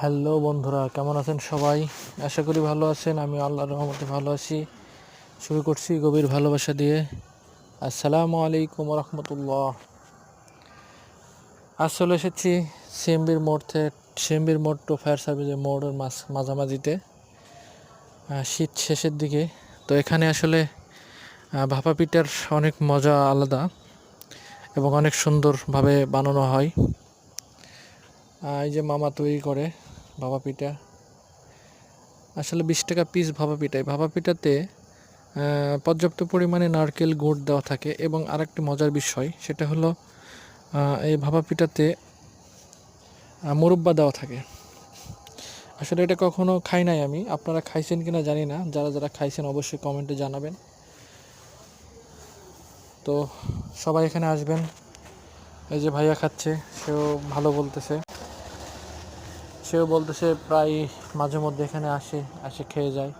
Hello বন্ধুরা, কেমন আছেন সবাই? আশা করি ভালো আছেন। আমি আল্লাহর রহমতে ভালো আছি। শুরু করছি গভীর ভালোবাসা দিয়ে। আসসালামু আলাইকুম রহমতুল্লাহ। আজ চলে এসেছি সিএমবির মোড় টু ফায়ার সার্ভিসের মোড়ের মাঝামাঝিতে, শীত শেষের দিকে। তো এখানে আসলে ভাপা পিঠার অনেক মজা আলাদা এবং অনেক সুন্দরভাবে বানানো হয়। এই যে মামা তৈরি করে ভাপা পিঠা। আসলে 20 টাকা পিস ভাপা পিঠা। ভাপা পিঠাতে পর্যাপ্ত পরিমাণে নারকেল গুড় দেওয়া থাকে এবং আরেকটি মজার বিষয় সেটা হলো এই ভাপা পিঠাতে মুরব্বা দেওয়া থাকে। আসলে এটা কখনো খাই নাই আমি, আপনারা খাইছেন কিনা জানি না। যারা যারা খাইছেন অবশ্যই কমেন্টে জানাবেন। তো সবাই এখানে আসবেন। এই যে ভাইয়া খাচ্ছে, সেও বলতেছে প্রায় মাঝে মধ্যে এখানে আসে খেয়ে যায়।